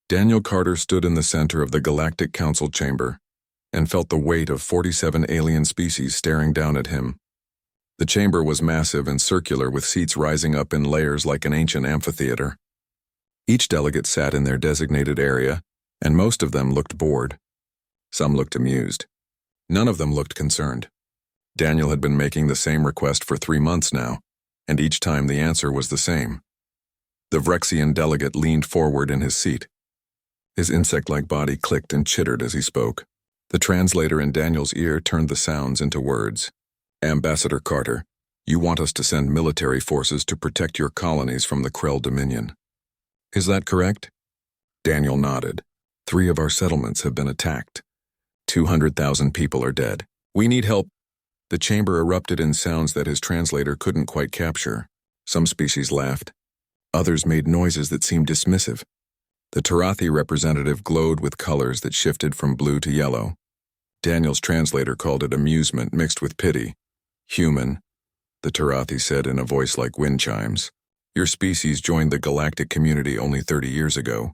Daniel Carter stood in the center of the Galactic Council chamber and felt the weight of 47 alien species staring down at him. The chamber was massive and circular, with seats rising up in layers like an ancient amphitheater. Each delegate sat in their designated area, and most of them looked bored. Some looked amused. None of them looked concerned. Daniel had been making the same request for 3 months now, and each time the answer was the same. The Vrexian delegate leaned forward in his seat. His insect-like body clicked and chittered as he spoke. The translator in Daniel's ear turned the sounds into words. "Ambassador Carter, you want us to send military forces to protect your colonies from the Krell Dominion. Is that correct?" Daniel nodded. 3 of our settlements have been attacked. 200,000 people are dead. We need help." The chamber erupted in sounds that his translator couldn't quite capture. Some species laughed. Others made noises that seemed dismissive. The Tarathi representative glowed with colors that shifted from blue to yellow. Daniel's translator called it amusement mixed with pity. "Human," the Tarathi said in a voice like wind chimes. "Your species joined the galactic community only 30 years ago.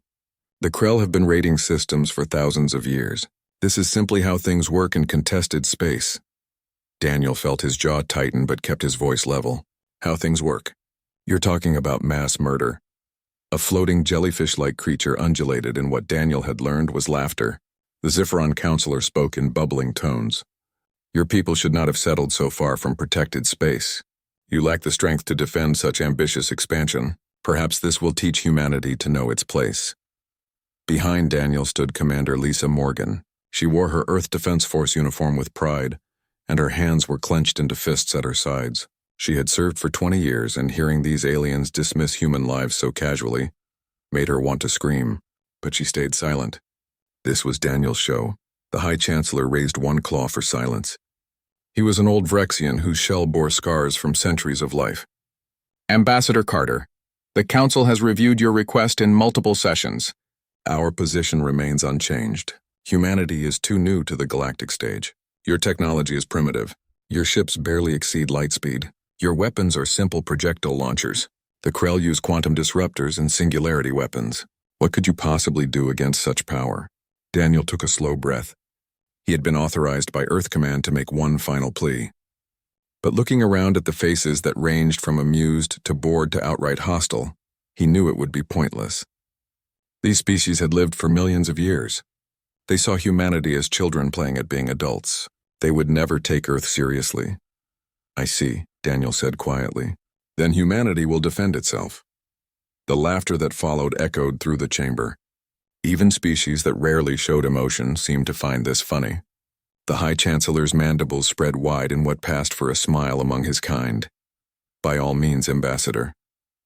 The Krell have been raiding systems for thousands of years. This is simply how things work in contested space." Daniel felt his jaw tighten but kept his voice level. "How things work? You're talking about mass murder." A floating jellyfish-like creature undulated, and what Daniel had learned was laughter. The Zifferon counselor spoke in bubbling tones. "Your people should not have settled so far from protected space. You lack the strength to defend such ambitious expansion. Perhaps this will teach humanity to know its place." Behind Daniel stood Commander Lisa Morgan. She wore her Earth Defense Force uniform with pride, and her hands were clenched into fists at her sides. She had served for 20 years, and hearing these aliens dismiss human lives so casually made her want to scream, but she stayed silent. This was Daniel's show. The High Chancellor raised one claw for silence. He was an old Vrexian whose shell bore scars from centuries of life. "Ambassador Carter, the Council has reviewed your request in multiple sessions. Our position remains unchanged. Humanity is too new to the galactic stage. Your technology is primitive. Your ships barely exceed light speed. Your weapons are simple projectile launchers. The Krell use quantum disruptors and singularity weapons. What could you possibly do against such power?" Daniel took a slow breath. He had been authorized by Earth Command to make one final plea. But looking around at the faces that ranged from amused to bored to outright hostile, he knew it would be pointless. These species had lived for millions of years. They saw humanity as children playing at being adults. They would never take Earth seriously. "I see," Daniel said quietly. "Then humanity will defend itself." The laughter that followed echoed through the chamber. Even species that rarely showed emotion seemed to find this funny. The High Chancellor's mandibles spread wide in what passed for a smile among his kind. "By all means, Ambassador,"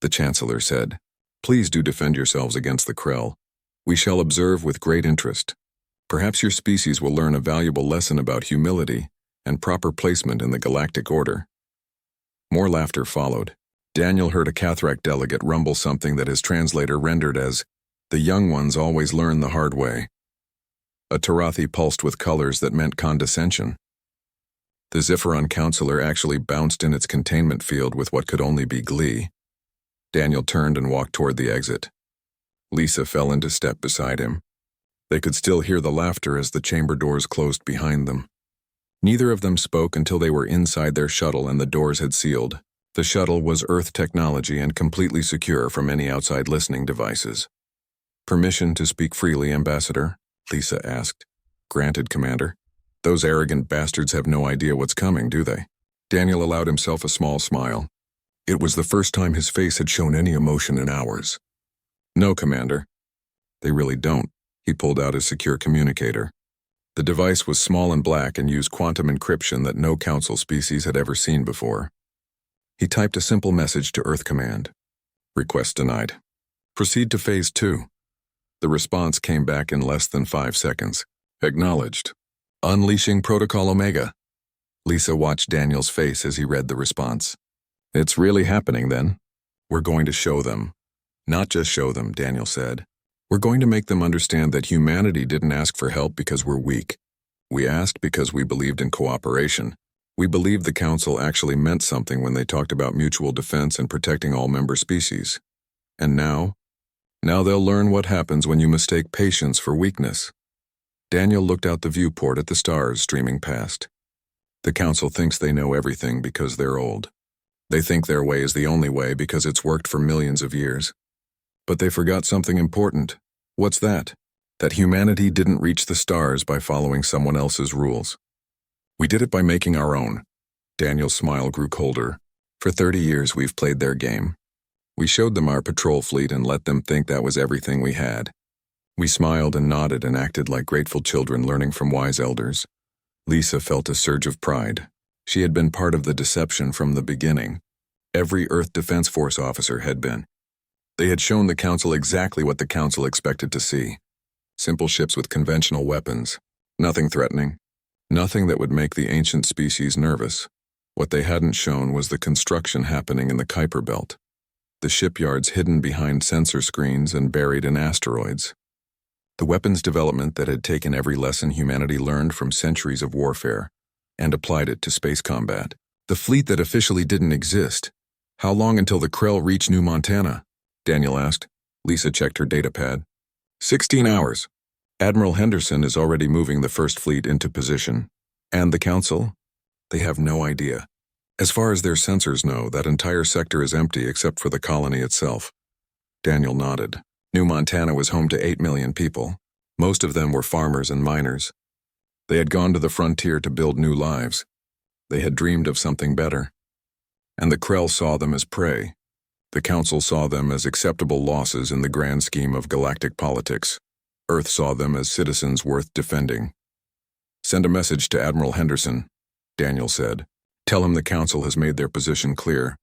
the Chancellor said. "Please do defend yourselves against the Krell. We shall observe with great interest. Perhaps your species will learn a valuable lesson about humility and proper placement in the galactic order." More laughter followed. Daniel heard a Cathrak delegate rumble something that his translator rendered as, "The young ones always learn the hard way." A Tarathi pulsed with colors that meant condescension. The Zifferon counselor actually bounced in its containment field with what could only be glee. Daniel turned and walked toward the exit. Lisa fell into step beside him. They could still hear the laughter as the chamber doors closed behind them. Neither of them spoke until they were inside their shuttle and the doors had sealed. The shuttle was Earth technology and completely secure from any outside listening devices. "Permission to speak freely, Ambassador?" Lisa asked. "Granted, Commander." "Those arrogant bastards have no idea what's coming, do they?" Daniel allowed himself a small smile. It was the first time his face had shown any emotion in hours. "No, Commander. They really don't." He pulled out his secure communicator. The device was small and black and used quantum encryption that no Council species had ever seen before. He typed a simple message to Earth Command. "Request denied. Proceed to Phase 2. The response came back in less than 5 seconds. "Acknowledged. Unleashing Protocol Omega." Lisa watched Daniel's face as he read the response. "It's really happening then?" "We're going to show them." "Not just show them," Daniel said. "We're going to make them understand that humanity didn't ask for help because we're weak. We asked because we believed in cooperation. We believed the Council actually meant something when they talked about mutual defense and protecting all member species. And now, Now they'll learn what happens when you mistake patience for weakness. Daniel looked out the viewport at the stars streaming past. The council thinks they know everything because they're old. They think their way is the only way because it's worked for millions of years. But they forgot something important. What's that? That humanity didn't reach the stars by following someone else's rules. We did it by making our own. Daniel's smile grew colder. For 30 years we've played their game. We showed them our patrol fleet and let them think that was everything we had. We smiled and nodded and acted like grateful children learning from wise elders. Lisa felt a surge of pride. She had been part of the deception from the beginning. Every Earth Defense Force officer had been. They had shown the Council exactly what the Council expected to see. Simple ships with conventional weapons. Nothing threatening. Nothing that would make the ancient species nervous. What they hadn't shown was the construction happening in the Kuiper Belt. The shipyards hidden behind sensor screens and buried in asteroids. The weapons development that had taken every lesson humanity learned from centuries of warfare and applied it to space combat. The fleet that officially didn't exist. How long until the Krell reached New Montana? Daniel asked. Lisa checked her datapad. 16 hours. Admiral Henderson is already moving the first fleet into position. And the Council? They have no idea. As far as their sensors know, that entire sector is empty except for the colony itself. Daniel nodded. New Montana was home to 8 million people. Most of them were farmers and miners. They had gone to the frontier to build new lives. They had dreamed of something better. And the Krell saw them as prey. The Council saw them as acceptable losses in the grand scheme of galactic politics. Earth saw them as citizens worth defending. Send a message to Admiral Henderson, Daniel said. Tell him the Council has made their position clear.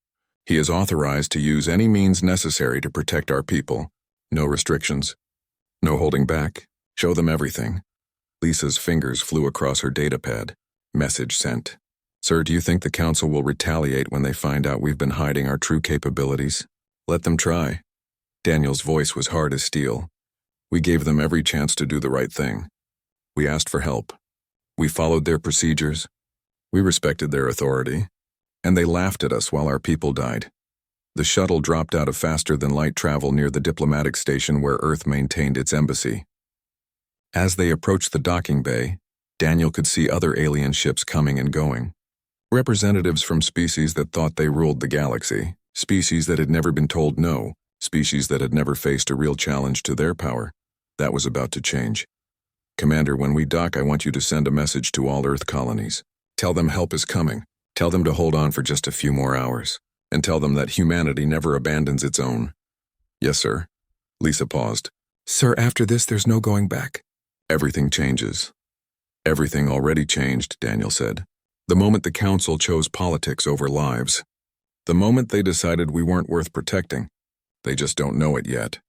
He is authorized to use any means necessary to protect our people. No restrictions. No holding back. Show them everything. Lisa's fingers flew across her datapad. Message sent. Sir, do you think the Council will retaliate when they find out we've been hiding our true capabilities? Let them try. Daniel's voice was hard as steel. We gave them every chance to do the right thing. We asked for help. We followed their procedures. We respected their authority. And they laughed at us while our people died. The shuttle dropped out of faster-than-light travel near the diplomatic station where Earth maintained its embassy. As they approached the docking bay, Daniel could see other alien ships coming and going. Representatives from species that thought they ruled the galaxy, species that had never been told no, species that had never faced a real challenge to their power. That was about to change. Commander, when we dock, I want you to send a message to all Earth colonies. Tell them help is coming. Tell them to hold on for just a few more hours. And tell them that humanity never abandons its own. Yes, sir. Lisa paused. Sir, after this, there's no going back. Everything changes. Everything already changed, Daniel said. The moment the Council chose politics over lives. The moment they decided we weren't worth protecting. They just don't know it yet.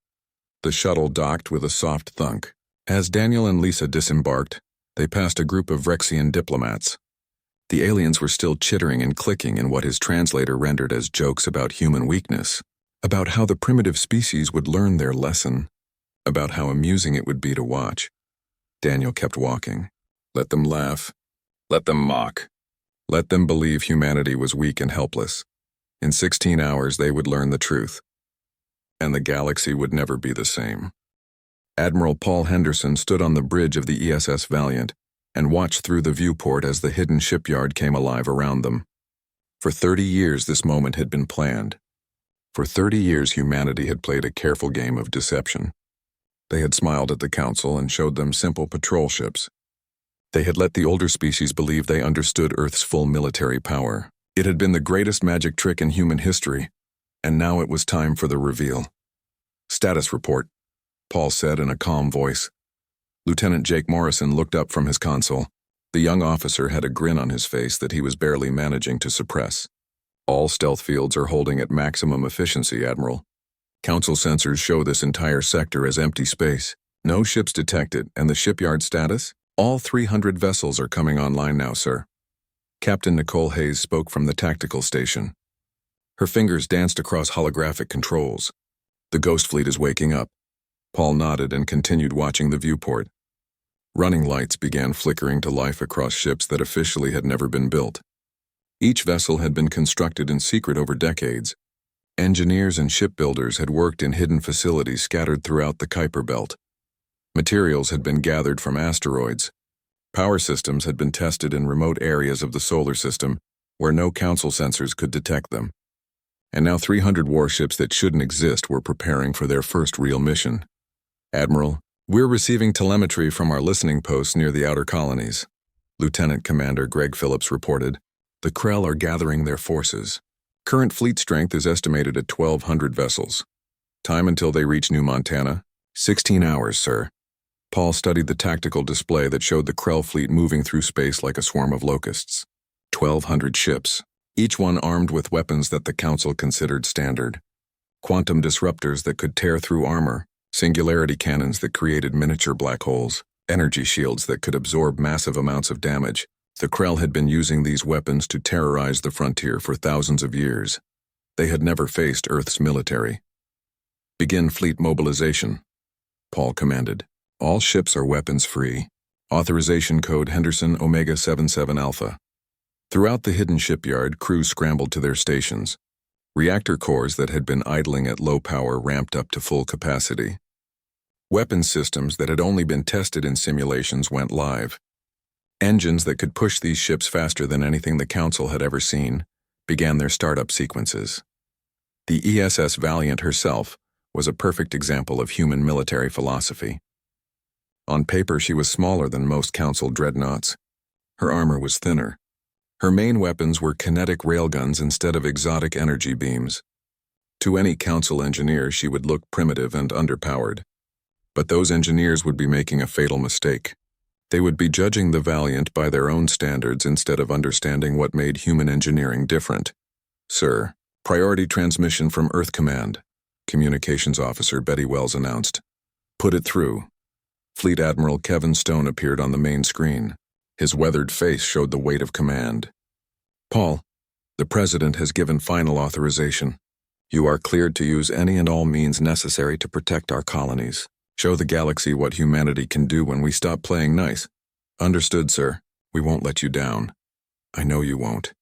The shuttle docked with a soft thunk. As Daniel and Lisa disembarked, they passed a group of Rexian diplomats. The aliens were still chittering and clicking in what his translator rendered as jokes about human weakness, about how the primitive species would learn their lesson, about how amusing it would be to watch. Daniel kept walking. Let them laugh. Let them mock. Let them believe humanity was weak and helpless. In 16 hours they would learn the truth. And the galaxy would never be the same. Admiral Paul Henderson stood on the bridge of the ESS Valiant and watched through the viewport as the hidden shipyard came alive around them. For 30 years this moment had been planned. For 30 years humanity had played a careful game of deception. They had smiled at the Council and showed them simple patrol ships. They had let the older species believe they understood Earth's full military power. It had been the greatest magic trick in human history, and now it was time for the reveal. Status report, Paul said in a calm voice. Lieutenant Jake Morrison looked up from his console. The young officer had a grin on his face that he was barely managing to suppress. All stealth fields are holding at maximum efficiency, Admiral. Council sensors show this entire sector as empty space. No ships detected, and the shipyard status? All 300 vessels are coming online now, sir. Captain Nicole Hayes spoke from the tactical station. Her fingers danced across holographic controls. The Ghost Fleet is waking up. Paul nodded and continued watching the viewport. Running lights began flickering to life across ships that officially had never been built. Each vessel had been constructed in secret over decades. Engineers and shipbuilders had worked in hidden facilities scattered throughout the Kuiper Belt. Materials had been gathered from asteroids. Power systems had been tested in remote areas of the solar system where no Council sensors could detect them. And now 300 warships that shouldn't exist were preparing for their first real mission. Admiral, we're receiving telemetry from our listening posts near the outer colonies. Lieutenant Commander Greg Phillips reported. The Krell are gathering their forces. Current fleet strength is estimated at 1,200 vessels. Time until they reach New Montana? 16 hours, sir. Paul studied the tactical display that showed the Krell fleet moving through space like a swarm of locusts. 1,200 ships, each one armed with weapons that the Council considered standard. Quantum disruptors that could tear through armor, singularity cannons that created miniature black holes, energy shields that could absorb massive amounts of damage. The Krell had been using these weapons to terrorize the frontier for thousands of years. They had never faced Earth's military. Begin fleet mobilization, Paul commanded. All ships are weapons-free. Authorization code Henderson Omega 77 Alpha. Throughout the hidden shipyard, crews scrambled to their stations. Reactor cores that had been idling at low power ramped up to full capacity. Weapons systems that had only been tested in simulations went live. Engines that could push these ships faster than anything the Council had ever seen began their startup sequences. The ESS Valiant herself was a perfect example of human military philosophy. On paper, she was smaller than most Council dreadnoughts. Her armor was thinner. Her main weapons were kinetic railguns instead of exotic energy beams. To any Council engineer, she would look primitive and underpowered. But those engineers would be making a fatal mistake. They would be judging the Valiant by their own standards instead of understanding what made human engineering different. Sir, priority transmission from Earth Command, Communications Officer Betty Wells announced. Put it through. Fleet Admiral Kevin Stone appeared on the main screen. His weathered face showed the weight of command. Paul, the President has given final authorization. You are cleared to use any and all means necessary to protect our colonies. Show the galaxy what humanity can do when we stop playing nice. Understood, sir. We won't let you down. I know you won't.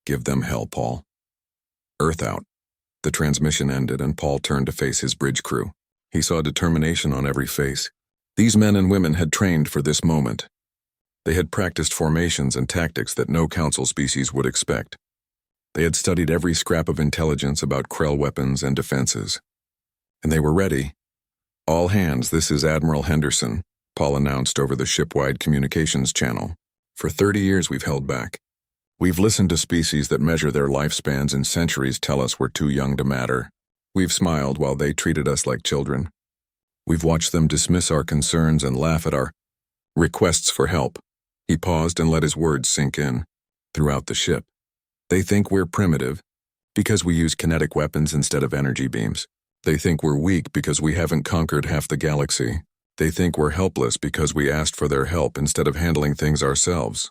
Give them hell, Paul. Earth out. The transmission ended and Paul turned to face his bridge crew. He saw determination on every face. These men and women had trained for this moment. They had practiced formations and tactics that no Council species would expect. They had studied every scrap of intelligence about Krell weapons and defenses. And they were ready. All hands, this is Admiral Henderson, Paul announced over the ship-wide communications channel. For 30 years we've held back. We've listened to species that measure their lifespans in centuries tell us we're too young to matter. We've smiled while they treated us like children. We've watched them dismiss our concerns and laugh at our requests for help. He paused and let his words sink in. Throughout the ship. They think we're primitive because we use kinetic weapons instead of energy beams. They think we're weak because we haven't conquered half the galaxy. They think we're helpless because we asked for their help instead of handling things ourselves.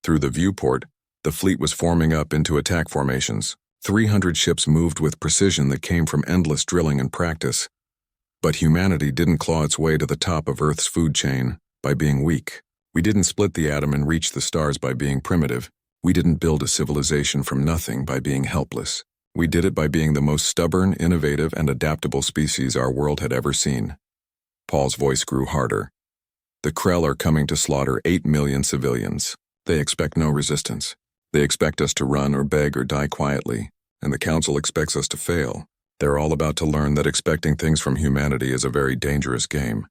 Through the viewport, the fleet was forming up into attack formations. 300 ships moved with precision that came from endless drilling and practice. But humanity didn't claw its way to the top of Earth's food chain by being weak. We didn't split the atom and reach the stars by being primitive. We didn't build a civilization from nothing by being helpless. We did it by being the most stubborn, innovative, and adaptable species our world had ever seen. Paul's voice grew harder. The Krell are coming to slaughter 8 million civilians. They expect no resistance. They expect us to run or beg or die quietly, and the Council expects us to fail. They're all about to learn that expecting things from humanity is a very dangerous game.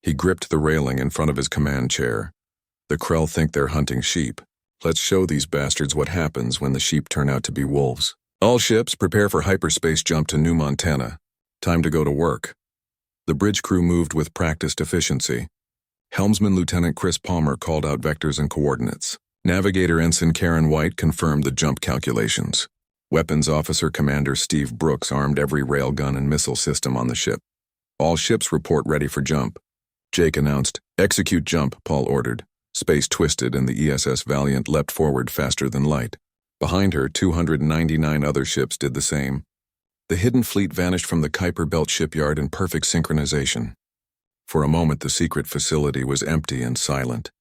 He gripped the railing in front of his command chair. The Krell think they're hunting sheep. Let's show these bastards what happens when the sheep turn out to be wolves. All ships prepare for hyperspace jump to New Montana. Time to go to work. The bridge crew moved with practiced efficiency. Helmsman Lieutenant Chris Palmer called out vectors and coordinates. Navigator Ensign Karen White confirmed the jump calculations. Weapons Officer Commander Steve Brooks armed every railgun and missile system on the ship. All ships report ready for jump. Jake announced, "Execute jump," Paul ordered. Space twisted and the ESS Valiant leapt forward faster than light. Behind her, 299 other ships did the same. The hidden fleet vanished from the Kuiper Belt shipyard in perfect synchronization. For a moment, the secret facility was empty and silent.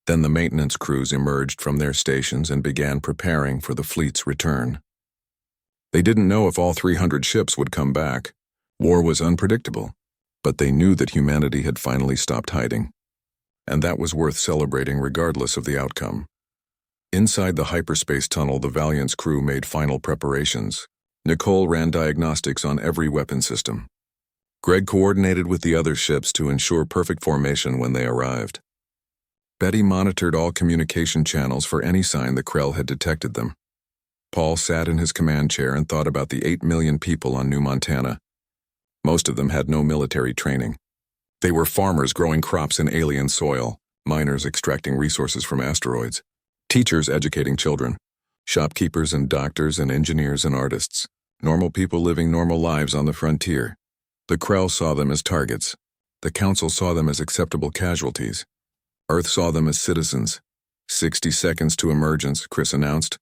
Then the maintenance crews emerged from their stations and began preparing for the fleet's return. They didn't know if all 300 ships would come back. War was unpredictable, but they knew that humanity had finally stopped hiding. And that was worth celebrating regardless of the outcome. Inside the hyperspace tunnel, the Valiant's crew made final preparations. Nicole ran diagnostics on every weapon system. Greg coordinated with the other ships to ensure perfect formation when they arrived. Betty monitored all communication channels for any sign the Krell had detected them. Paul sat in his command chair and thought about the 8 million people on New Montana. Most of them had no military training. They were farmers growing crops in alien soil, miners extracting resources from asteroids, teachers educating children, shopkeepers and doctors and engineers and artists, normal people living normal lives on the frontier. The Krell saw them as targets. The Council saw them as acceptable casualties. Earth saw them as citizens. 60 seconds to emergence, Chris announced.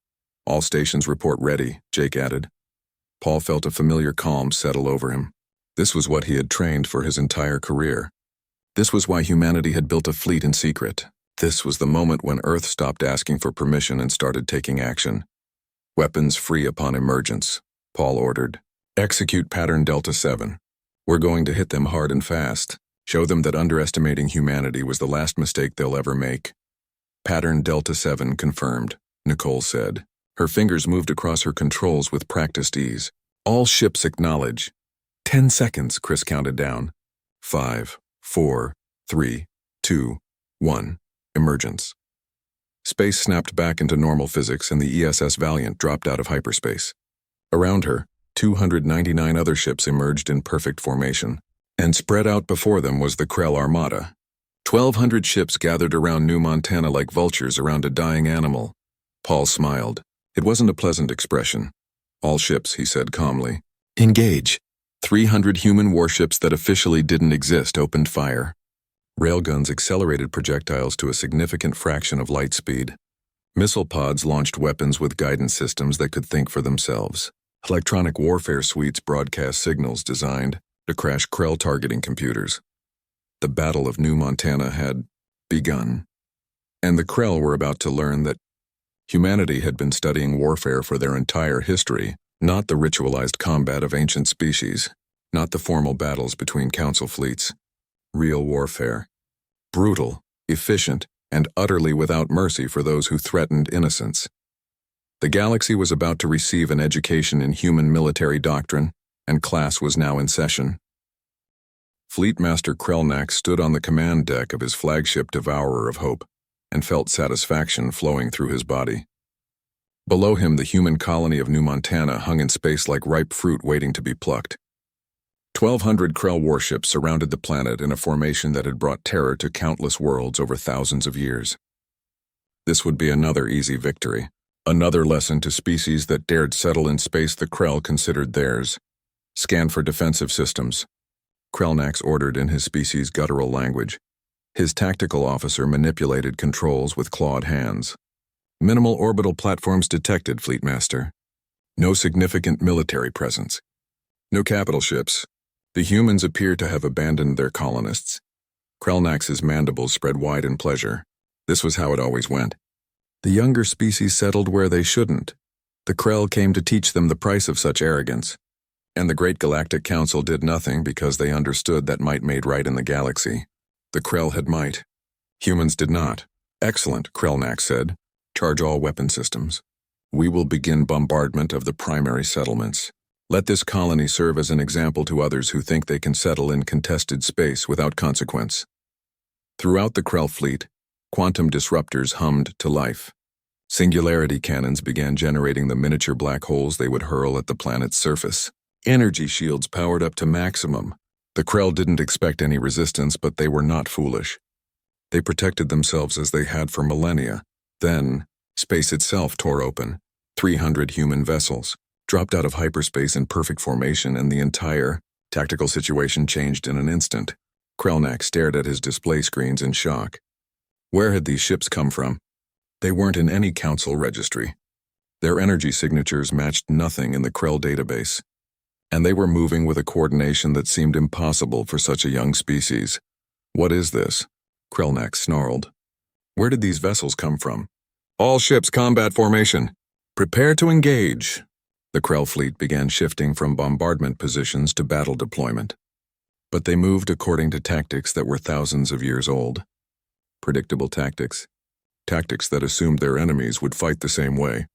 All stations report ready, Jake added. Paul felt a familiar calm settle over him. This was what he had trained for his entire career. This was why humanity had built a fleet in secret. This was the moment when Earth stopped asking for permission and started taking action. Weapons free upon emergence, Paul ordered. Execute pattern Delta 7. We're going to hit them hard and fast. Show them that underestimating humanity was the last mistake they'll ever make. Pattern Delta 7 confirmed, Nicole said. Her fingers moved across her controls with practiced ease. All ships acknowledge. 10 seconds, Chris counted down. 5, 4, 3, 2, 1. Emergence. Space snapped back into normal physics and the ESS Valiant dropped out of hyperspace. Around her, 299 other ships emerged in perfect formation, and spread out before them was the Krell Armada. 1,200 ships gathered around New Montana like vultures around a dying animal. Paul smiled. It wasn't a pleasant expression. All ships, he said calmly. Engage. 300 human warships that officially didn't exist opened fire. Railguns accelerated projectiles to a significant fraction of light speed. Missile pods launched weapons with guidance systems that could think for themselves. Electronic warfare suites broadcast signals designed to crash Krell targeting computers. The Battle of New Montana had begun. And the Krell were about to learn that humanity had been studying warfare for their entire history, not the ritualized combat of ancient species, not the formal battles between council fleets. Real warfare. Brutal, efficient, and utterly without mercy for those who threatened innocence. The galaxy was about to receive an education in human military doctrine, and class was now in session. Fleet Master Krellnack stood on the command deck of his flagship Devourer of Hope, and felt satisfaction flowing through his body. Below him, the human colony of New Montana hung in space like ripe fruit waiting to be plucked. 1,200 Krell warships surrounded the planet in a formation that had brought terror to countless worlds over thousands of years. This would be another easy victory, another lesson to species that dared settle in space the Krell considered theirs. Scan for defensive systems. Krellnax ordered in his species' guttural language. His tactical officer manipulated controls with clawed hands. Minimal orbital platforms detected, Fleetmaster. No significant military presence. No capital ships. The humans appear to have abandoned their colonists. Krellnax's mandibles spread wide in pleasure. This was how it always went. The younger species settled where they shouldn't. The Krell came to teach them the price of such arrogance. And the Great Galactic Council did nothing because they understood that might made right in the galaxy. The Krell had might. Humans did not. Excellent, Krellnax said. Charge all weapon systems. We will begin bombardment of the primary settlements. Let this colony serve as an example to others who think they can settle in contested space without consequence. Throughout the Krell fleet, quantum disruptors hummed to life. Singularity cannons began generating the miniature black holes they would hurl at the planet's surface. Energy shields powered up to maximum. The Krell didn't expect any resistance, but they were not foolish. They protected themselves as they had for millennia. Then, space itself tore open. 300 human vessels dropped out of hyperspace in perfect formation, and the entire tactical situation changed in an instant. Krellnack stared at his display screens in shock. Where had these ships come from? They weren't in any council registry. Their energy signatures matched nothing in the Krell database. And they were moving with a coordination that seemed impossible for such a young species. What is this? Krellnack snarled. Where did these vessels come from? All ships combat formation. Prepare to engage. The Krell fleet began shifting from bombardment positions to battle deployment. But they moved according to tactics that were thousands of years old. Predictable tactics. Tactics that assumed their enemies would fight the same way.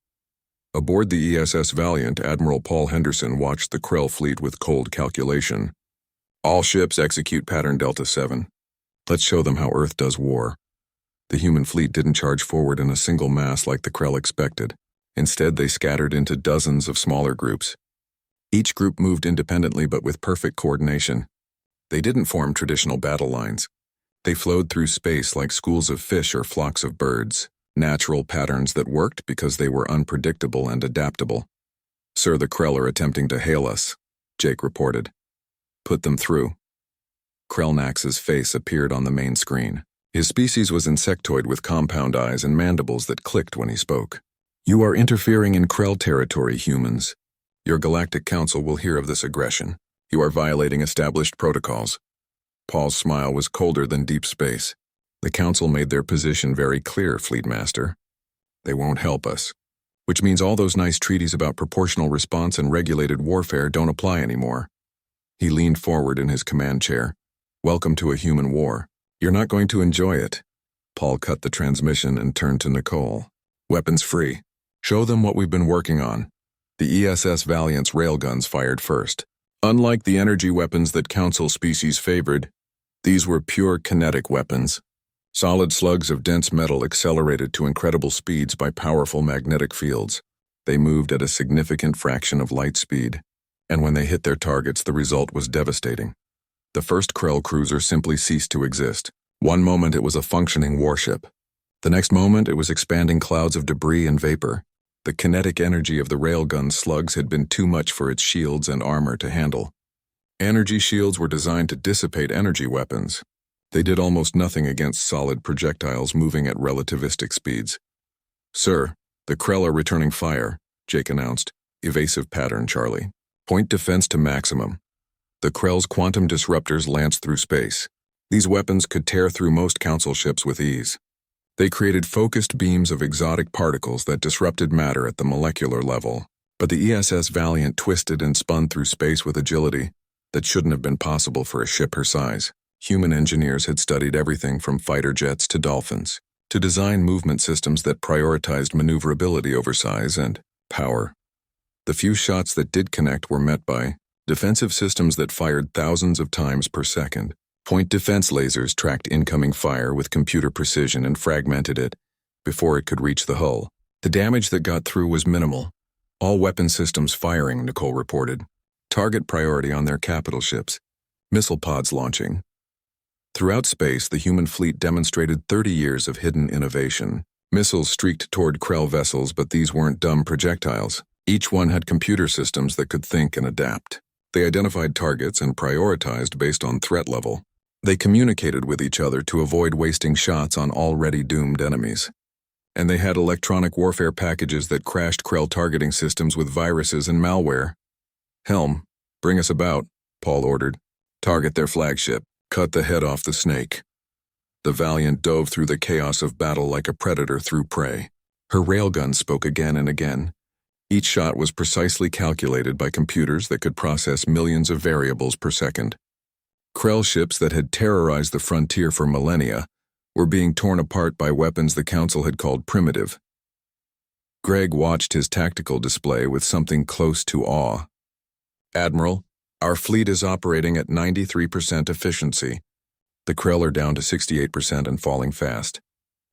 Aboard the ESS Valiant, Admiral Paul Henderson watched the Krell fleet with cold calculation. All ships execute pattern Delta 7. Let's show them how Earth does war. The human fleet didn't charge forward in a single mass like the Krell expected. Instead, they scattered into dozens of smaller groups. Each group moved independently but with perfect coordination. They didn't form traditional battle lines. They flowed through space like schools of fish or flocks of birds, natural patterns that worked because they were unpredictable and adaptable. "Sir, the Krell are attempting to hail us," Jake reported. "Put them through." Krellnax's face appeared on the main screen. His species was insectoid with compound eyes and mandibles that clicked when he spoke. "You are interfering in Krell territory, humans. Your Galactic Council will hear of this aggression. You are violating established protocols." Paul's smile was colder than deep space. "The Council made their position very clear, Fleet Master. They won't help us. Which means all those nice treaties about proportional response and regulated warfare don't apply anymore." He leaned forward in his command chair. "Welcome to a human war. You're not going to enjoy it." Paul cut the transmission and turned to Nicole. "Weapons free. Show them what we've been working on." The ESS Valiant's railguns fired first. Unlike the energy weapons that Council species favored, these were pure kinetic weapons. Solid slugs of dense metal accelerated to incredible speeds by powerful magnetic fields. They moved at a significant fraction of light speed, and when they hit their targets, the result was devastating. The first Krell cruiser simply ceased to exist. One moment it was a functioning warship. The next moment it was expanding clouds of debris and vapor. The kinetic energy of the railgun slugs had been too much for its shields and armor to handle. Energy shields were designed to dissipate energy weapons. They did almost nothing against solid projectiles moving at relativistic speeds. "Sir, the Krell are returning fire," Jake announced. "Evasive pattern, Charlie. Point defense to maximum." The Krell's quantum disruptors lanced through space. These weapons could tear through most Council ships with ease. They created focused beams of exotic particles that disrupted matter at the molecular level. But the ESS Valiant twisted and spun through space with agility that shouldn't have been possible for a ship her size. Human engineers had studied everything from fighter jets to dolphins, to design movement systems that prioritized maneuverability over size and power. The few shots that did connect were met by defensive systems that fired thousands of times per second. Point defense lasers tracked incoming fire with computer precision and fragmented it before it could reach the hull. The damage that got through was minimal. "All weapon systems firing," Nicole reported. "Target priority on their capital ships. Missile pods launching." Throughout space, the human fleet demonstrated 30 years of hidden innovation. Missiles streaked toward Krell vessels, but these weren't dumb projectiles. Each one had computer systems that could think and adapt. They identified targets and prioritized based on threat level. They communicated with each other to avoid wasting shots on already doomed enemies. And they had electronic warfare packages that crashed Krell targeting systems with viruses and malware. "Helm, bring us about," Paul ordered. "Target their flagship. Cut the head off the snake." The Valiant dove through the chaos of battle like a predator through prey. Her railgun spoke again and again. Each shot was precisely calculated by computers that could process millions of variables per second. Krell ships that had terrorized the frontier for millennia were being torn apart by weapons the Council had called primitive. Greg watched his tactical display with something close to awe. "Admiral, our fleet is operating at 93% efficiency. The Krell are down to 68% and falling fast."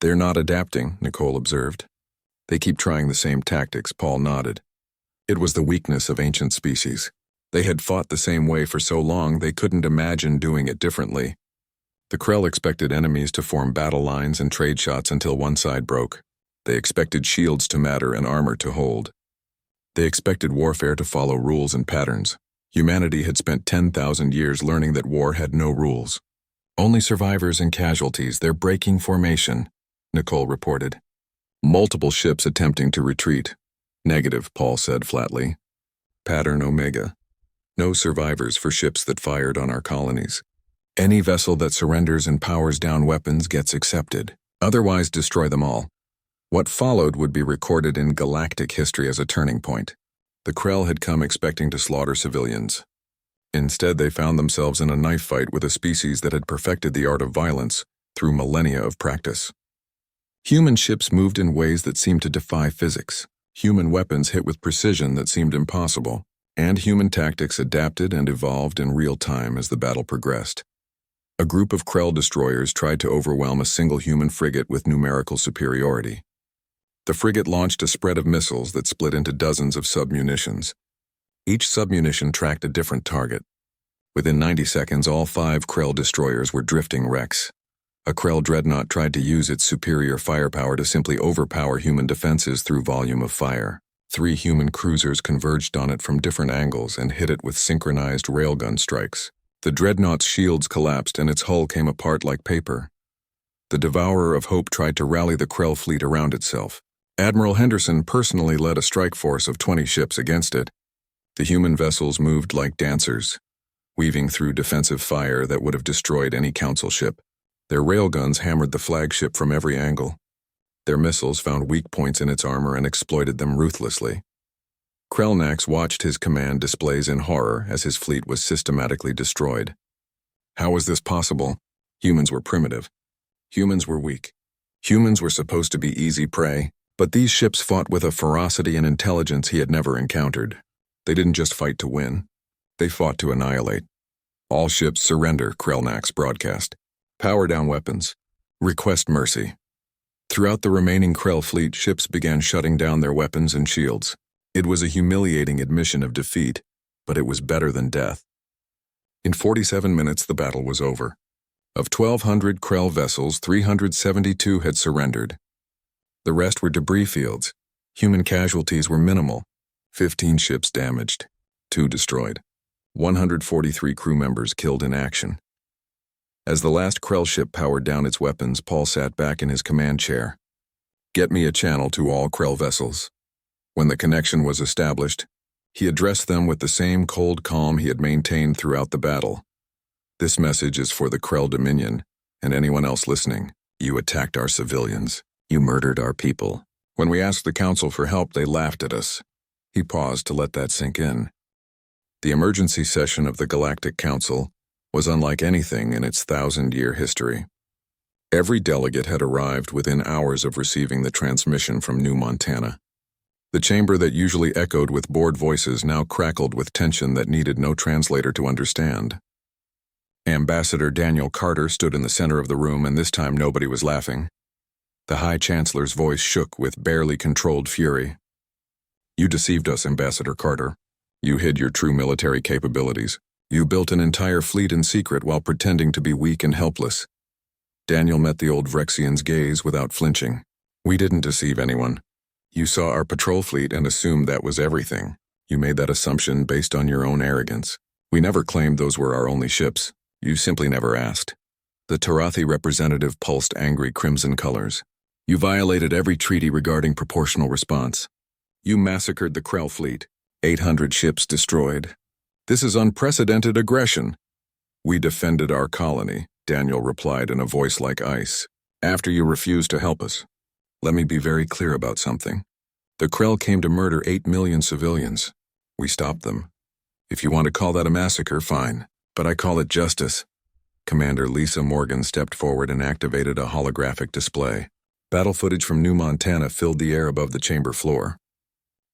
"They're not adapting," Nicole observed. "They keep trying the same tactics," Paul nodded. It was the weakness of ancient species. They had fought the same way for so long they couldn't imagine doing it differently. The Krell expected enemies to form battle lines and trade shots until one side broke. They expected shields to matter and armor to hold. They expected warfare to follow rules and patterns. Humanity had spent 10,000 years learning that war had no rules. "Only survivors and casualties. They're breaking formation," Nicole reported. "Multiple ships attempting to retreat." "Negative," Paul said flatly. "Pattern Omega. No survivors for ships that fired on our colonies. Any vessel that surrenders and powers down weapons gets accepted. Otherwise, destroy them all." What followed would be recorded in galactic history as a turning point. The Krell had come expecting to slaughter civilians. Instead, they found themselves in a knife fight with a species that had perfected the art of violence through millennia of practice. Human ships moved in ways that seemed to defy physics. Human weapons hit with precision that seemed impossible, and human tactics adapted and evolved in real time as the battle progressed. A group of Krell destroyers tried to overwhelm a single human frigate with numerical superiority. The frigate launched a spread of missiles that split into dozens of submunitions. Each submunition tracked a different target. Within 90 seconds, all 5 Krell destroyers were drifting wrecks. A Krell dreadnought tried to use its superior firepower to simply overpower human defenses through volume of fire. 3 human cruisers converged on it from different angles and hit it with synchronized railgun strikes. The dreadnought's shields collapsed and its hull came apart like paper. The Devourer of Hope tried to rally the Krell fleet around itself. Admiral Henderson personally led a strike force of 20 ships against it. The human vessels moved like dancers, weaving through defensive fire that would have destroyed any council ship. Their railguns hammered the flagship from every angle. Their missiles found weak points in its armor and exploited them ruthlessly. Krellnax watched his command displays in horror as his fleet was systematically destroyed. How was this possible? Humans were primitive. Humans were weak. Humans were supposed to be easy prey, but these ships fought with a ferocity and intelligence he had never encountered. They didn't just fight to win. They fought to annihilate. All ships surrender, Krellnax broadcast. Power down weapons. Request mercy. Throughout the remaining Krell fleet, ships began shutting down their weapons and shields. It was a humiliating admission of defeat, but it was better than death. In 47 minutes, the battle was over. Of 1,200 Krell vessels, 372 had surrendered. The rest were debris fields. Human casualties were minimal. 15 ships damaged, 2 destroyed. 143 crew members killed in action. As the last Krell ship powered down its weapons, Paul sat back in his command chair. Get me a channel to all Krell vessels. When the connection was established, he addressed them with the same cold calm he had maintained throughout the battle. This message is for the Krell Dominion, and anyone else listening. You attacked our civilians. You murdered our people. When we asked the Council for help, they laughed at us. He paused to let that sink in. The emergency session of the Galactic Council was unlike anything in its 1,000-year history. Every delegate had arrived within hours of receiving the transmission from New Montana. The chamber that usually echoed with bored voices now crackled with tension that needed no translator to understand. Ambassador Daniel Carter stood in the center of the room, and this time nobody was laughing. The High Chancellor's voice shook with barely controlled fury. You deceived us, Ambassador Carter. You hid your true military capabilities. You built an entire fleet in secret while pretending to be weak and helpless. Daniel met the old Vrexian's gaze without flinching. We didn't deceive anyone. You saw our patrol fleet and assumed that was everything. You made that assumption based on your own arrogance. We never claimed those were our only ships. You simply never asked. The Tarathi representative pulsed angry crimson colors. You violated every treaty regarding proportional response. You massacred the Krell fleet. 800 ships destroyed. This is unprecedented aggression. We defended our colony, Daniel replied in a voice like ice. After you refused to help us. Let me be very clear about something. The Krell came to murder 8 million civilians. We stopped them. If you want to call that a massacre, fine. But I call it justice. Commander Lisa Morgan stepped forward and activated a holographic display. Battle footage from New Montana filled the air above the chamber floor.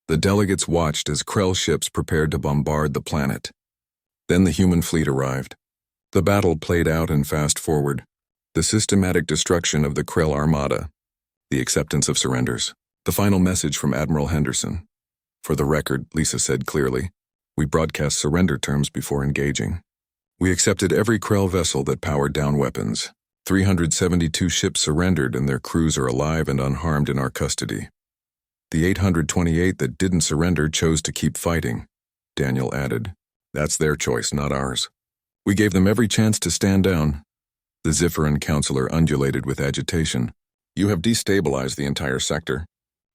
The delegates watched as Krell ships prepared to bombard the planet. Then the human fleet arrived. The battle played out in fast forward. The systematic destruction of the Krell armada. The acceptance of surrenders. The final message from Admiral Henderson. For the record, Lisa said clearly, we broadcast surrender terms before engaging. We accepted every Krell vessel that powered down weapons. 372 ships surrendered and their crews are alive and unharmed in our custody. The 828 that didn't surrender chose to keep fighting, Daniel added. That's their choice, not ours. We gave them every chance to stand down. The Zifferan counselor undulated with agitation. You have destabilized the entire sector.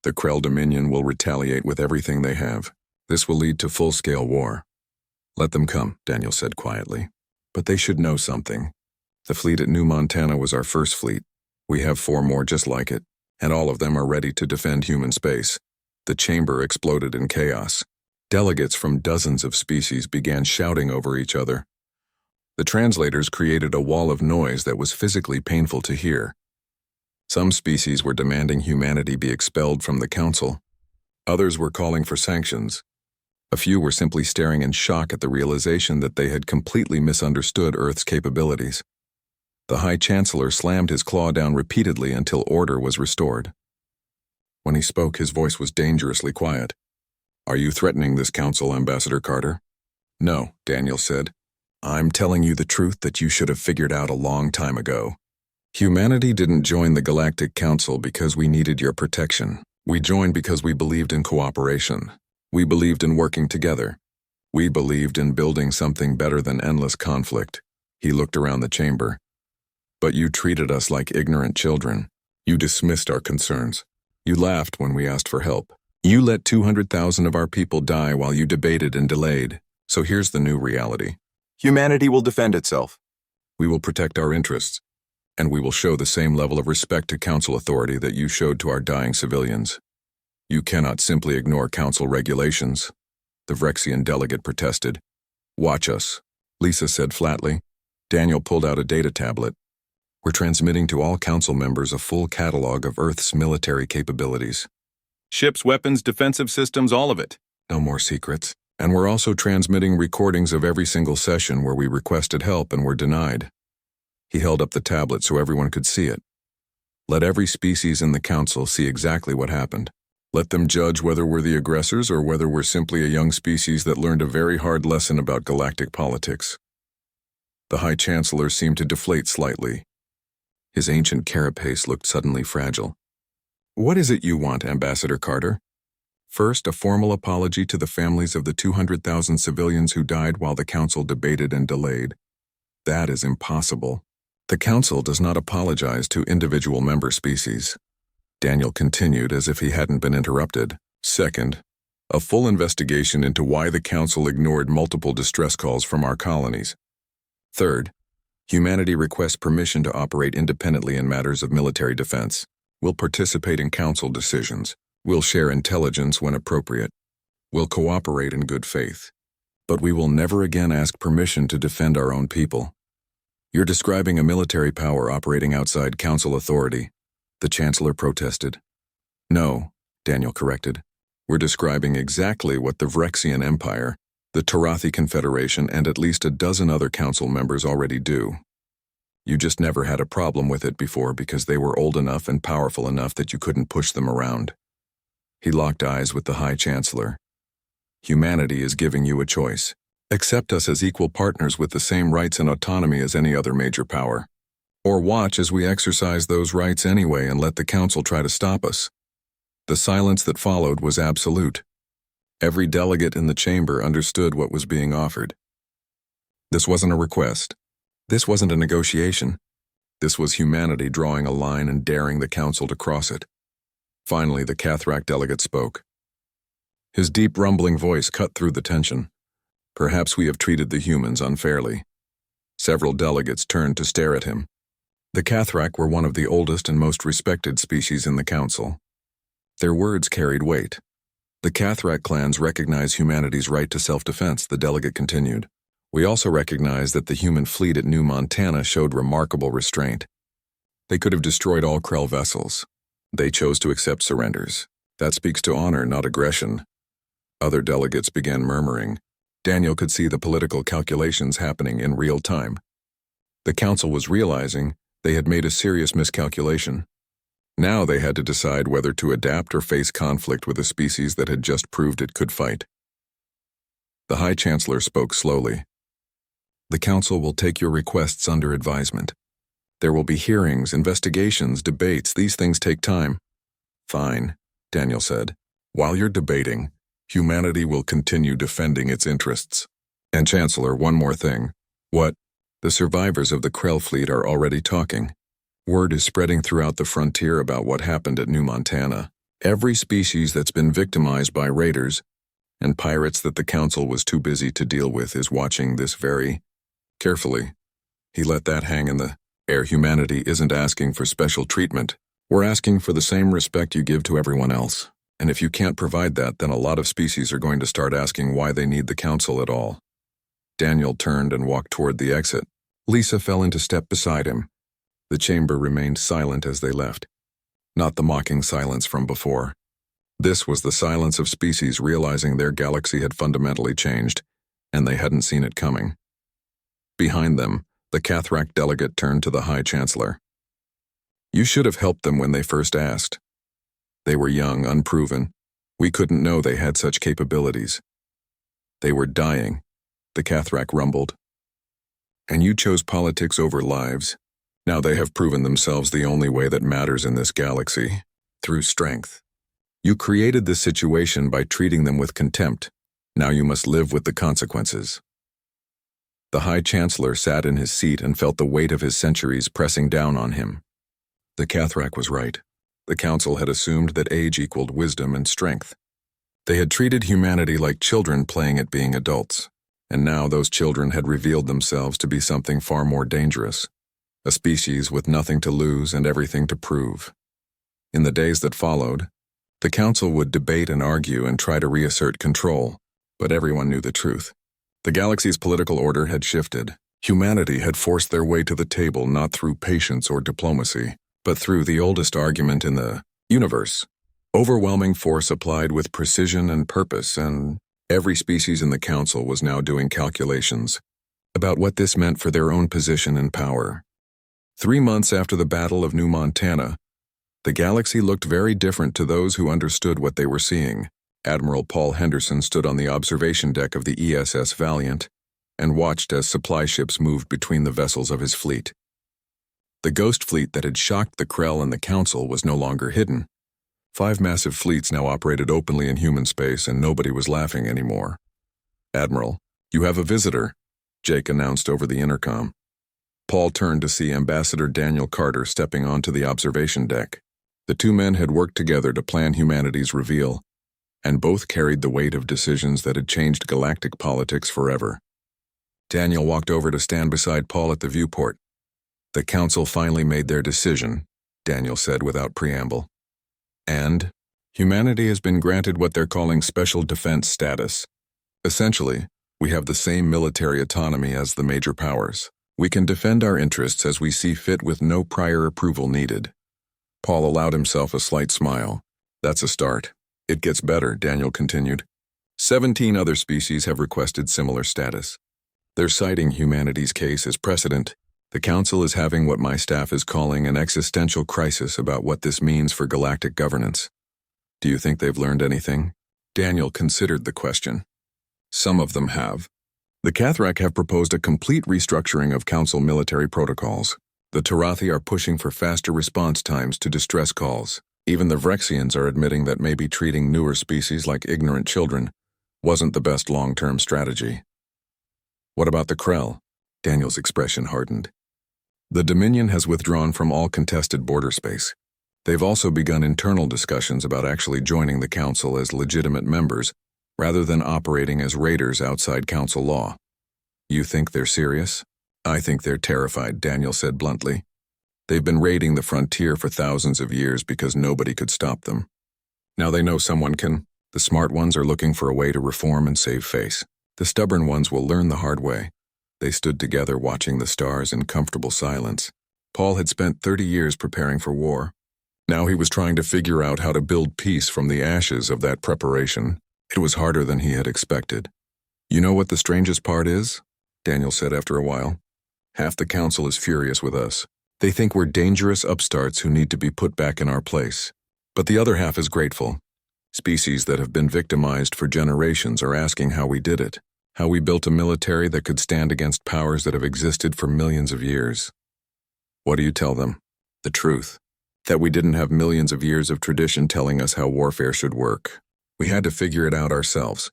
The Krell Dominion will retaliate with everything they have. This will lead to full-scale war. Let them come, Daniel said quietly. But they should know something. The fleet at New Montana was our first fleet. We have 4 more just like it, and all of them are ready to defend human space. The chamber exploded in chaos. Delegates from dozens of species began shouting over each other. The translators created a wall of noise that was physically painful to hear. Some species were demanding humanity be expelled from the council. Others were calling for sanctions. A few were simply staring in shock at the realization that they had completely misunderstood Earth's capabilities. The High Chancellor slammed his claw down repeatedly until order was restored. When he spoke, his voice was dangerously quiet. "Are you threatening this council, Ambassador Carter?" "No," Daniel said. "I'm telling you the truth that you should have figured out a long time ago. Humanity didn't join the Galactic Council because we needed your protection. We joined because we believed in cooperation. We believed in working together. We believed in building something better than endless conflict." He looked around the chamber. "But you treated us like ignorant children. You dismissed our concerns. You laughed when we asked for help. You let 200,000 of our people die while you debated and delayed. So here's the new reality. Humanity will defend itself. We will protect our interests. And we will show the same level of respect to council authority that you showed to our dying civilians. You cannot simply ignore council regulations." The Vrexian delegate protested. "Watch us," Lisa said flatly. Daniel pulled out a data tablet. "We're transmitting to all council members a full catalog of Earth's military capabilities. Ships, weapons, defensive systems, all of it. No more secrets. And we're also transmitting recordings of every single session where we requested help and were denied." He held up the tablet so everyone could see it. "Let every species in the council see exactly what happened. Let them judge whether we're the aggressors or whether we're simply a young species that learned a very hard lesson about galactic politics." The High Chancellor seemed to deflate slightly. His ancient carapace looked suddenly fragile. "What is it you want, Ambassador Carter? First, a formal apology to the families of the 200,000 civilians who died while the council debated and delayed. That is impossible. The council does not apologize to individual member species." Daniel continued as if he hadn't been interrupted. "Second, a full investigation into why the council ignored multiple distress calls from our colonies. Third, humanity requests permission to operate independently in matters of military defense. We'll participate in council decisions. We'll share intelligence when appropriate. We'll cooperate in good faith. But we will never again ask permission to defend our own people." "You're describing a military power operating outside council authority," the Chancellor protested. "No," Daniel corrected. "We're describing exactly what the Vrexian Empire, the Tarathi Confederation, and at least a dozen other council members already do. You just never had a problem with it before because they were old enough and powerful enough that you couldn't push them around." He locked eyes with the High Chancellor. "Humanity is giving you a choice. Accept us as equal partners with the same rights and autonomy as any other major power. Or watch as we exercise those rights anyway and let the council try to stop us." The silence that followed was absolute. Every delegate in the chamber understood what was being offered. This wasn't a request. This wasn't a negotiation. This was humanity drawing a line and daring the council to cross it. Finally, the Cathrak delegate spoke. His deep rumbling voice cut through the tension. "Perhaps we have treated the humans unfairly." Several delegates turned to stare at him. The Cathrak were one of the oldest and most respected species in the council. Their words carried weight. "The Cathrak clans recognize humanity's right to self-defense," the delegate continued. "We also recognize that the human fleet at New Montana showed remarkable restraint. They could have destroyed all Krell vessels. They chose to accept surrenders. That speaks to honor, not aggression." Other delegates began murmuring. Daniel could see the political calculations happening in real time. The council was realizing they had made a serious miscalculation. Now they had to decide whether to adapt or face conflict with a species that had just proved it could fight. The High Chancellor spoke slowly. "The council will take your requests under advisement. There will be hearings, investigations, debates. These things take time." "Fine," Daniel said. "While you're debating, humanity will continue defending its interests. And Chancellor, one more thing." "What?" "The survivors of the Krell fleet are already talking. Word is spreading throughout the frontier about what happened at New Montana. Every species that's been victimized by raiders and pirates that the council was too busy to deal with is watching this very carefully." He let that hang in the air. "Humanity isn't asking for special treatment. We're asking for the same respect you give to everyone else." And if you can't provide that, then a lot of species are going to start asking why they need the council at all. Daniel turned and walked toward the exit. Lisa fell into step beside him. The chamber remained silent as they left. Not the mocking silence from before. This was the silence of species realizing their galaxy had fundamentally changed, and they hadn't seen it coming. Behind them, the Cathrak delegate turned to the High Chancellor. You should have helped them when they first asked. They were young, unproven. We couldn't know they had such capabilities. They were dying, the Cathrak rumbled. And you chose politics over lives. Now they have proven themselves the only way that matters in this galaxy, through strength. You created this situation by treating them with contempt. Now you must live with the consequences. The High Chancellor sat in his seat and felt the weight of his centuries pressing down on him. The Cathrak was right. The Council had assumed that age equaled wisdom and strength. They had treated humanity like children playing at being adults, and now those children had revealed themselves to be something far more dangerous, a species with nothing to lose and everything to prove. In the days that followed, the Council would debate and argue and try to reassert control, but everyone knew the truth. The galaxy's political order had shifted. Humanity had forced their way to the table not through patience or diplomacy, but through the oldest argument in the universe. Overwhelming force applied with precision and purpose, and every species in the Council was now doing calculations about what this meant for their own position and power. 3 months after the Battle of New Montana, the galaxy looked very different to those who understood what they were seeing. Admiral Paul Henderson stood on the observation deck of the ESS Valiant and watched as supply ships moved between the vessels of his fleet. The ghost fleet that had shocked the Krell and the Council was no longer hidden. 5 massive fleets now operated openly in human space, and nobody was laughing anymore. Admiral, you have a visitor, Jake announced over the intercom. Paul turned to see Ambassador Daniel Carter stepping onto the observation deck. The 2 men had worked together to plan humanity's reveal, and both carried the weight of decisions that had changed galactic politics forever. Daniel walked over to stand beside Paul at the viewport. The Council finally made their decision, Daniel said without preamble. And humanity has been granted what they're calling special defense status. Essentially, we have the same military autonomy as the major powers. We can defend our interests as we see fit with no prior approval needed. Paul allowed himself a slight smile. That's a start. It gets better, Daniel continued. 17 other species have requested similar status. They're citing humanity's case as precedent. The Council is having what my staff is calling an existential crisis about what this means for galactic governance. Do you think they've learned anything? Daniel considered the question. Some of them have. The Cathrak have proposed a complete restructuring of Council military protocols. The Tarathi are pushing for faster response times to distress calls. Even the Vrexians are admitting that maybe treating newer species like ignorant children wasn't the best long-term strategy. What about the Krell? Daniel's expression hardened. The Dominion has withdrawn from all contested border space. They've also begun internal discussions about actually joining the Council as legitimate members, rather than operating as raiders outside Council law. You think they're serious? I think they're terrified, Daniel said bluntly. They've been raiding the frontier for thousands of years because nobody could stop them. Now they know someone can. The smart ones are looking for a way to reform and save face. The stubborn ones will learn the hard way. They stood together watching the stars in comfortable silence. Paul had spent 30 years preparing for war. Now he was trying to figure out how to build peace from the ashes of that preparation. It was harder than he had expected. You know what the strangest part is? Daniel said after a while. Half the Council is furious with us. They think we're dangerous upstarts who need to be put back in our place. But the other half is grateful. Species that have been victimized for generations are asking how we did it, how we built a military that could stand against powers that have existed for millions of years. What do you tell them? The truth. That we didn't have millions of years of tradition telling us how warfare should work. We had to figure it out ourselves.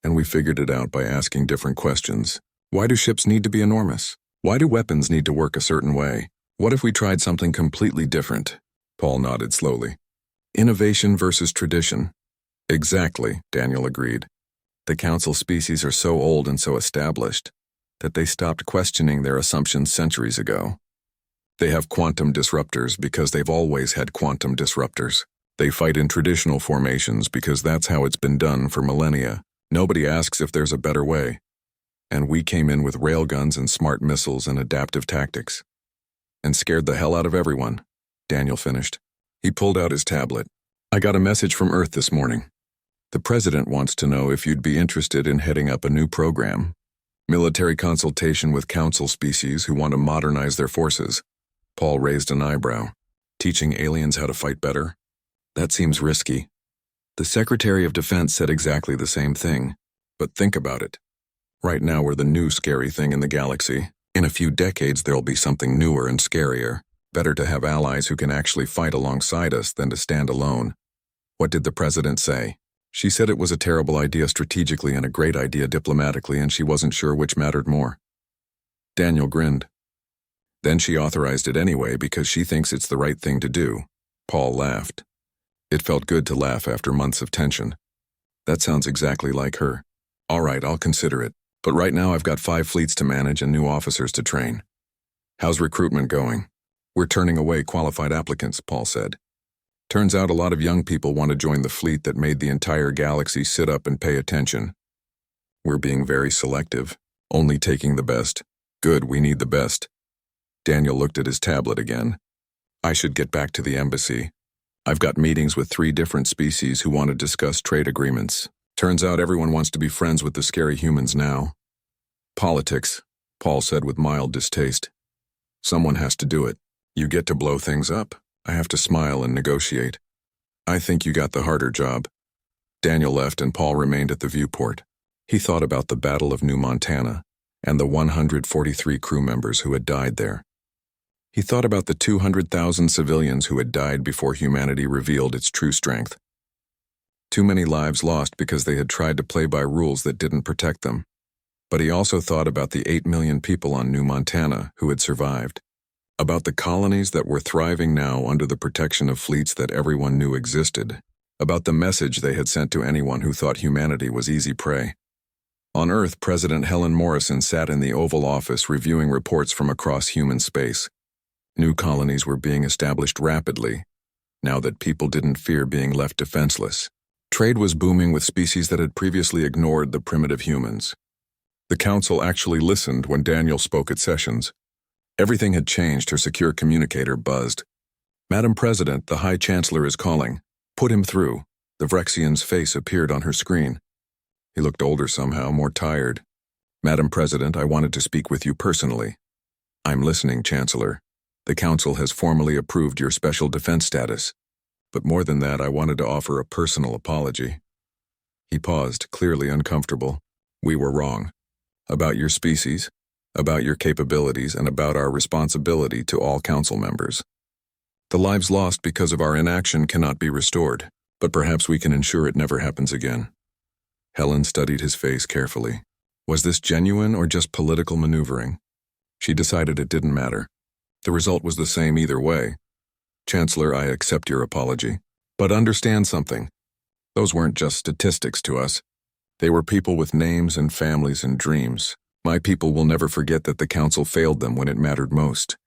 And we figured it out by asking different questions. Why do ships need to be enormous? Why do weapons need to work a certain way? What if we tried something completely different? Paul nodded slowly. Innovation versus tradition. Exactly, Daniel agreed. The Council species are so old and so established that they stopped questioning their assumptions centuries ago. They have quantum disruptors because they've always had quantum disruptors. They fight in traditional formations because that's how it's been done for millennia. Nobody asks if there's a better way. And we came in with railguns and smart missiles and adaptive tactics. And scared the hell out of everyone, Daniel finished. He pulled out his tablet. I got a message from Earth this morning. The president wants to know if you'd be interested in heading up a new program. Military consultation with council species who want to modernize their forces. Paul raised an eyebrow. Teaching aliens how to fight better? That seems risky. The Secretary of Defense said exactly the same thing. But think about it. Right now we're the new scary thing in the galaxy. In a few decades there'll be something newer and scarier. Better to have allies who can actually fight alongside us than to stand alone. What did the president say? She said it was a terrible idea strategically and a great idea diplomatically, and she wasn't sure which mattered more. Daniel grinned. Then she authorized it anyway because she thinks it's the right thing to do. Paul laughed. It felt good to laugh after months of tension. That sounds exactly like her. All right, I'll consider it. But right now I've got 5 fleets to manage and new officers to train. How's recruitment going? We're turning away qualified applicants, Paul said. Turns out a lot of young people want to join the fleet that made the entire galaxy sit up and pay attention. We're being very selective, only taking the best. Good, we need the best. Daniel looked at his tablet again. I should get back to the embassy. I've got meetings with 3 different species who want to discuss trade agreements. Turns out everyone wants to be friends with the scary humans now. Politics, Paul said with mild distaste. Someone has to do it. You get to blow things up. I have to smile and negotiate. I think you got the harder job. Daniel left and Paul remained at the viewport. He thought about the Battle of New Montana and the 143 crew members who had died there. He thought about the 200,000 civilians who had died before humanity revealed its true strength. Too many lives lost because they had tried to play by rules that didn't protect them. But he also thought about the 8 million people on New Montana who had survived. About the colonies that were thriving now under the protection of fleets that everyone knew existed. About the message they had sent to anyone who thought humanity was easy prey. On Earth, President Helen Morrison sat in the Oval Office reviewing reports from across human space. New colonies were being established rapidly, now that people didn't fear being left defenseless. Trade was booming with species that had previously ignored the primitive humans. The council actually listened when Daniel spoke at sessions. Everything had changed, her secure communicator buzzed. Madam President, the High Chancellor is calling. Put him through. The Vrexian's face appeared on her screen. He looked older somehow, more tired. Madam President, I wanted to speak with you personally. I'm listening, Chancellor. The Council has formally approved your special defense status. But more than that, I wanted to offer a personal apology. He paused, clearly uncomfortable. We were wrong. About your species, about your capabilities, and about our responsibility to all Council members. The lives lost because of our inaction cannot be restored, but perhaps we can ensure it never happens again. Helen studied his face carefully. Was this genuine or just political maneuvering? She decided it didn't matter. The result was the same either way. Chancellor, I accept your apology. But understand something. Those weren't just statistics to us. They were people with names and families and dreams. My people will never forget that the Council failed them when it mattered most.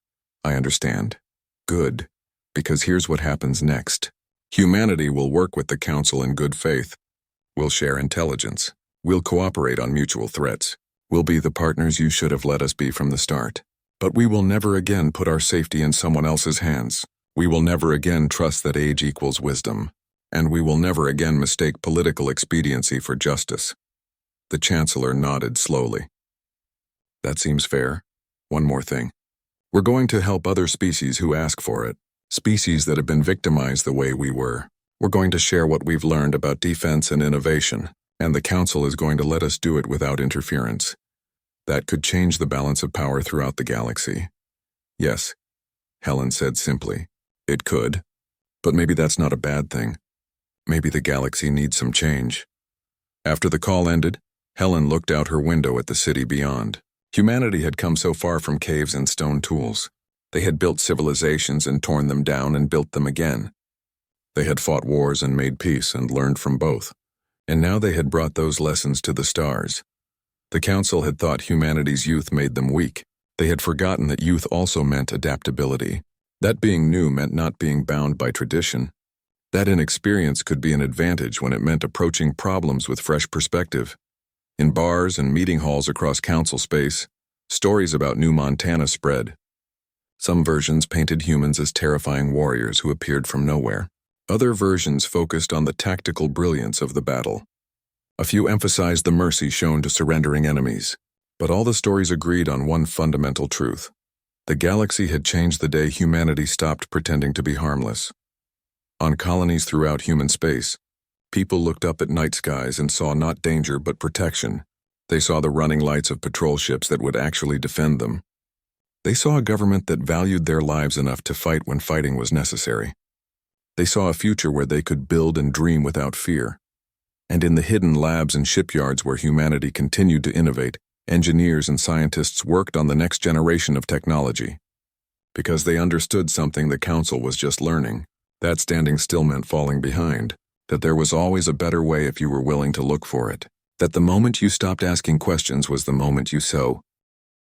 I understand. Good. Because here's what happens next. Humanity will work with the Council in good faith. We'll share intelligence. We'll cooperate on mutual threats. We'll be the partners you should have let us be from the start. But we will never again put our safety in someone else's hands. We will never again trust that age equals wisdom. And we will never again mistake political expediency for justice. The Chancellor nodded slowly. That seems fair. One more thing. We're going to help other species who ask for it. Species that have been victimized the way we were. We're going to share what we've learned about defense and innovation, and the Council is going to let us do it without interference. That could change the balance of power throughout the galaxy. Yes, Helen said simply. It could. But maybe that's not a bad thing. Maybe the galaxy needs some change. After the call ended, Helen looked out her window at the city beyond. Humanity had come so far from caves and stone tools. They had built civilizations and torn them down and built them again. They had fought wars and made peace and learned from both. And now they had brought those lessons to the stars. The Council had thought humanity's youth made them weak. They had forgotten that youth also meant adaptability. That being new meant not being bound by tradition. That inexperience could be an advantage when it meant approaching problems with fresh perspective. In bars and meeting halls across council space, stories about New Montana spread. Some versions painted humans as terrifying warriors who appeared from nowhere. Other versions focused on the tactical brilliance of the battle. A few emphasized the mercy shown to surrendering enemies. But all the stories agreed on one fundamental truth. The galaxy had changed the day humanity stopped pretending to be harmless. On colonies throughout human space, people looked up at night skies and saw not danger but protection. They saw the running lights of patrol ships that would actually defend them. They saw a government that valued their lives enough to fight when fighting was necessary. They saw a future where they could build and dream without fear. And in the hidden labs and shipyards where humanity continued to innovate, engineers and scientists worked on the next generation of technology. Because they understood something the Council was just learning, that standing still meant falling behind, that there was always a better way if you were willing to look for it, that the moment you stopped asking questions was the moment you